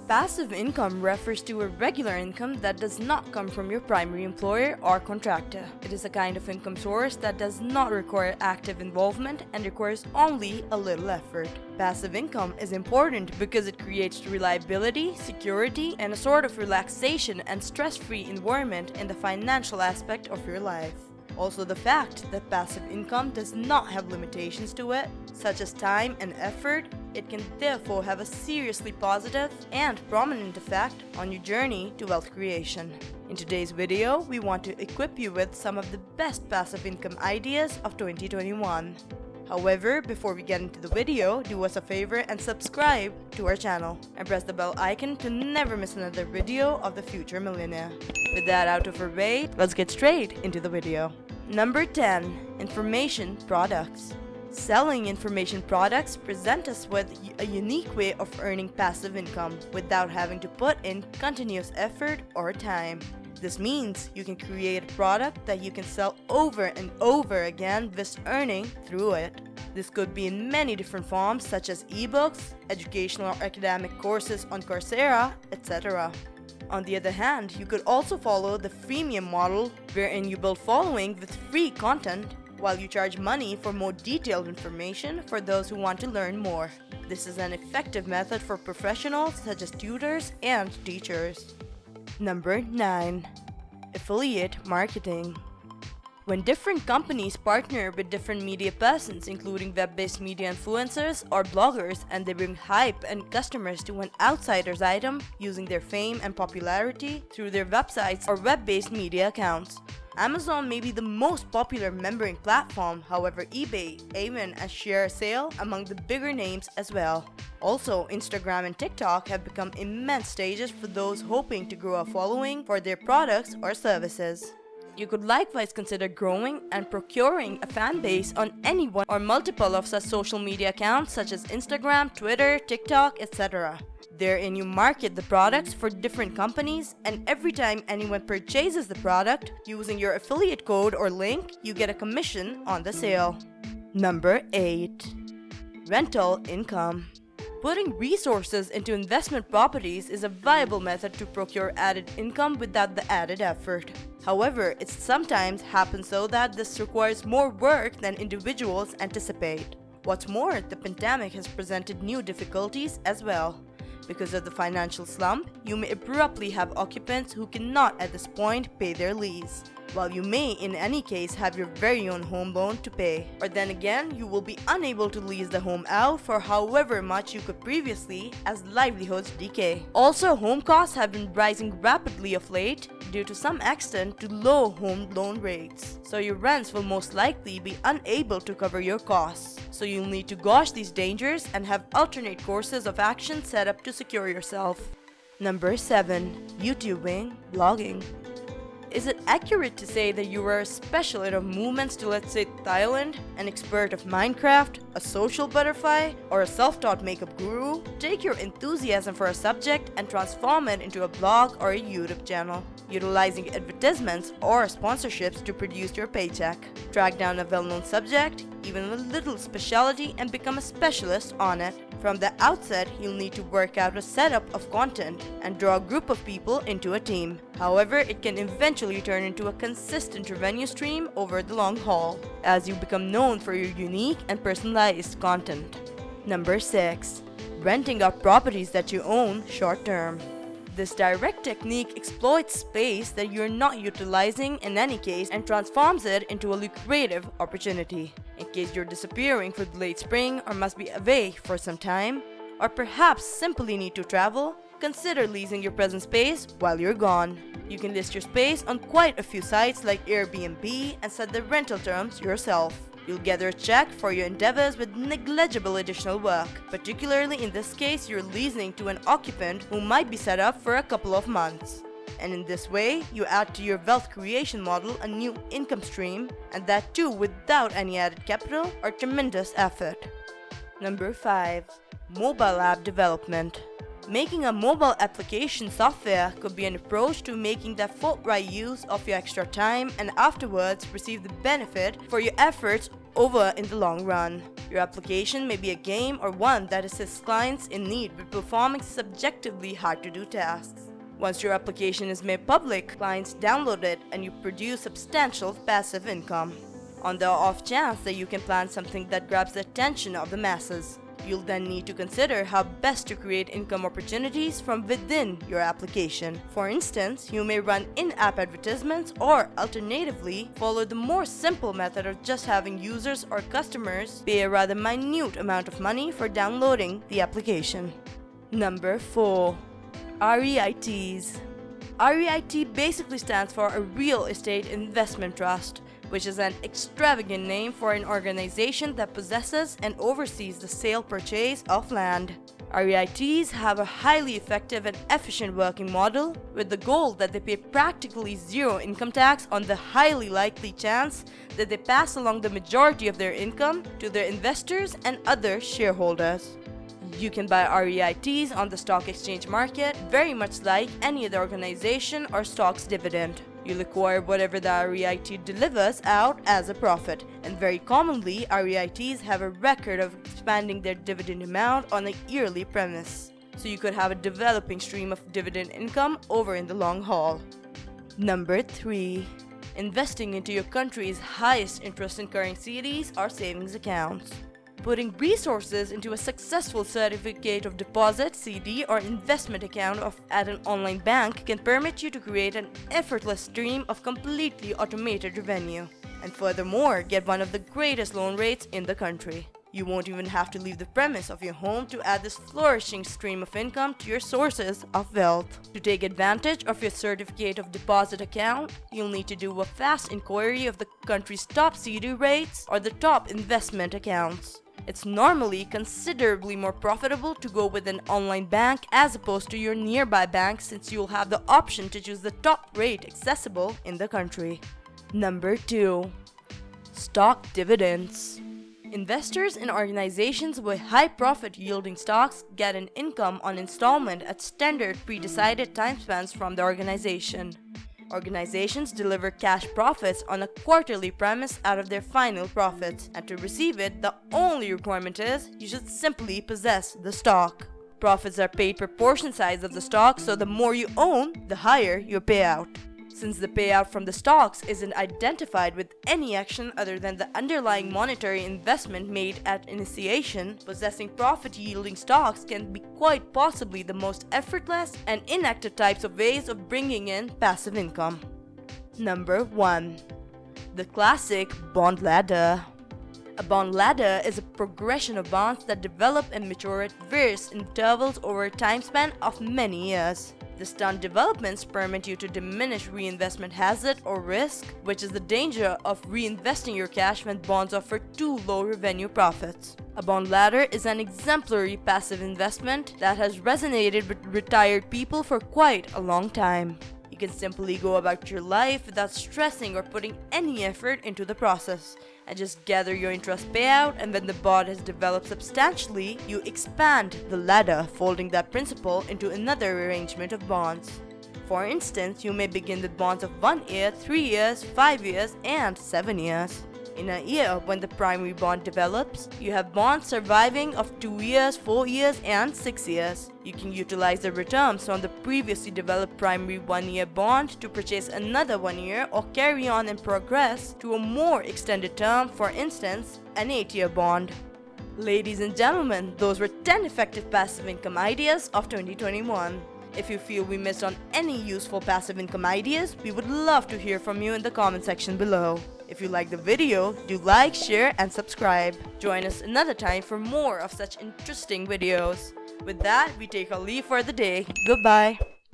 Passive income refers to a regular income that does not come from your primary employer or contractor. It is a kind of income source that does not require active involvement and requires only a little effort. Passive income is important because it creates reliability, security, and a sort of relaxation and stress-free environment in the financial aspect of your life. Also, the fact that passive income does not have limitations to it, such as time and effort, it can therefore have a seriously positive and prominent effect on your journey to wealth creation. In today's video, we want to equip you with some of the best passive income ideas of 2021. However, before we get into the video, do us a favor and subscribe to our channel and press the bell icon to never miss another video of the Future Millionaire. With that out of our way, let's get straight into the video. Number 10. Information products. Selling information products present us with a unique way of earning passive income without having to put in continuous effort or time. This means you can create a product that you can sell over and over again with earning through it. This could be in many different forms such as ebooks, educational or academic courses on Coursera, etc. On the other hand, you could also follow the freemium model wherein you build following with free content while you charge money for more detailed information for those who want to learn more. This is an effective method for professionals such as tutors and teachers. Number 9. Affiliate marketing. When different companies partner with different media persons, including web-based media influencers or bloggers, and they bring hype and customers to an outsider's item using their fame and popularity through their websites or web-based media accounts. Amazon may be the most popular membering platform, however eBay, Avon, and ShareSale among the bigger names as well. Also, Instagram and TikTok have become immense stages for those hoping to grow a following for their products or services. You could likewise consider growing and procuring a fan base on any one or multiple of such social media accounts such as Instagram, Twitter, TikTok, etc. Therein you market the products for different companies, and every time anyone purchases the product using your affiliate code or link, you get a commission on the sale. Number 8. Rental income. Putting resources into investment properties is a viable method to procure added income without the added effort. However, it sometimes happens so that this requires more work than individuals anticipate. What's more, the pandemic has presented new difficulties as well. Because of the financial slump, you may abruptly have occupants who cannot at this point pay their lease, while you may in any case have your very own home loan to pay. Or then again, you will be unable to lease the home out for however much you could previously as livelihoods decay. Also, home costs have been rising rapidly of late due to some extent to low home loan rates. So your rents will most likely be unable to cover your costs. So you'll need to gauge these dangers and have alternate courses of action set up to secure yourself. Number 7. YouTubing, blogging. Is it accurate to say that you are a specialist of movements to, let's say, Thailand, an expert of Minecraft, a social butterfly, or a self-taught makeup guru? Take your enthusiasm for a subject and transform it into a blog or a YouTube channel, utilizing advertisements or sponsorships to produce your paycheck. Track down a well-known subject, even a little specialty, and become a specialist on it. From the outset, you'll need to work out a setup of content and draw a group of people into a team. However, it can eventually turn into a consistent revenue stream over the long haul, as you become known for your unique and personalized content. Number 6. Renting out properties that you own short-term. This direct technique exploits space that you're not utilizing in any case and transforms it into a lucrative opportunity. In case you're disappearing for the late spring or must be away for some time, or perhaps simply need to travel, consider leasing your present space while you're gone. You can list your space on quite a few sites like Airbnb and set the rental terms yourself. You'll gather a check for your endeavors with negligible additional work. Particularly in this case, you're leasing to an occupant who might be set up for a couple of months. And in this way, you add to your wealth creation model a new income stream, and that too without any added capital or tremendous effort. Number 5. Mobile app development. Making a mobile application software could be an approach to making that forthright use of your extra time and afterwards receive the benefit for your efforts over in the long run. Your application may be a game or one that assists clients in need with performing subjectively hard-to-do tasks. Once your application is made public, clients download it and you produce substantial passive income. On the off chance that you can plan something that grabs the attention of the masses, you'll then need to consider how best to create income opportunities from within your application. For instance, you may run in-app advertisements or alternatively follow the more simple method of just having users or customers pay a rather minute amount of money for downloading the application. Number 4. REITs. REIT basically stands for a Real Estate Investment Trust, which is an extravagant name for an organization that possesses and oversees the sale-purchase of land. REITs have a highly effective and efficient working model with the goal that they pay practically zero income tax on the highly likely chance that they pass along the majority of their income to their investors and other shareholders. You can buy REITs on the stock exchange market very much like any other organization or stock's dividend. You'll acquire whatever the REIT delivers out as a profit, and very commonly REITs have a record of expanding their dividend amount on a yearly premise. So you could have a developing stream of dividend income over in the long haul. Number 3. Investing into your country's highest interest incurring CDs or savings accounts. Putting resources into a successful certificate of deposit, CD, or investment account at an online bank can permit you to create an effortless stream of completely automated revenue, and furthermore get one of the greatest loan rates in the country. You won't even have to leave the premise of your home to add this flourishing stream of income to your sources of wealth. To take advantage of your certificate of deposit account, you'll need to do a fast inquiry of the country's top CD rates or the top investment accounts. It's normally considerably more profitable to go with an online bank as opposed to your nearby bank, since you'll have the option to choose the top rate accessible in the country. Number 2. Stock dividends. Investors in organizations with high profit yielding stocks get an income on installment at standard pre-decided time spans from the organization. Organizations deliver cash profits on a quarterly premise out of their final profits, and to receive it, the only requirement is you should simply possess the stock. Profits are paid per portion size of the stock, so the more you own, the higher your payout. Since the payout from the stocks isn't identified with any action other than the underlying monetary investment made at initiation, possessing profit-yielding stocks can be quite possibly the most effortless and inactive types of ways of bringing in passive income. Number 1. The classic bond ladder. A bond ladder is a progression of bonds that develop and mature at various intervals over a time span of many years. The stunt developments permit you to diminish reinvestment hazard or risk, which is the danger of reinvesting your cash when bonds offer too low revenue profits. A bond ladder is an exemplary passive investment that has resonated with retired people for quite a long time. You can simply go about your life without stressing or putting any effort into the process, and just gather your interest payout, and when the bond has developed substantially, you expand the ladder, folding that principle into another arrangement of bonds. For instance, you may begin with bonds of 1 year, 3 years, 5 years, and 7 years. In a year, when the primary bond develops, you have bonds surviving of 2 years, 4 years, and 6 years. You can utilize the returns from the previously developed primary 1-year bond to purchase another 1 year or carry on and progress to a more extended term, for instance, an 8-year bond. Ladies and gentlemen, those were 10 effective passive income ideas of 2021. If you feel we missed on any useful passive income ideas, we would love to hear from you in the comment section below. If you like the video, do like, share, and subscribe. Join us another time for more of such interesting videos. With that, we take our leave for the day. Goodbye.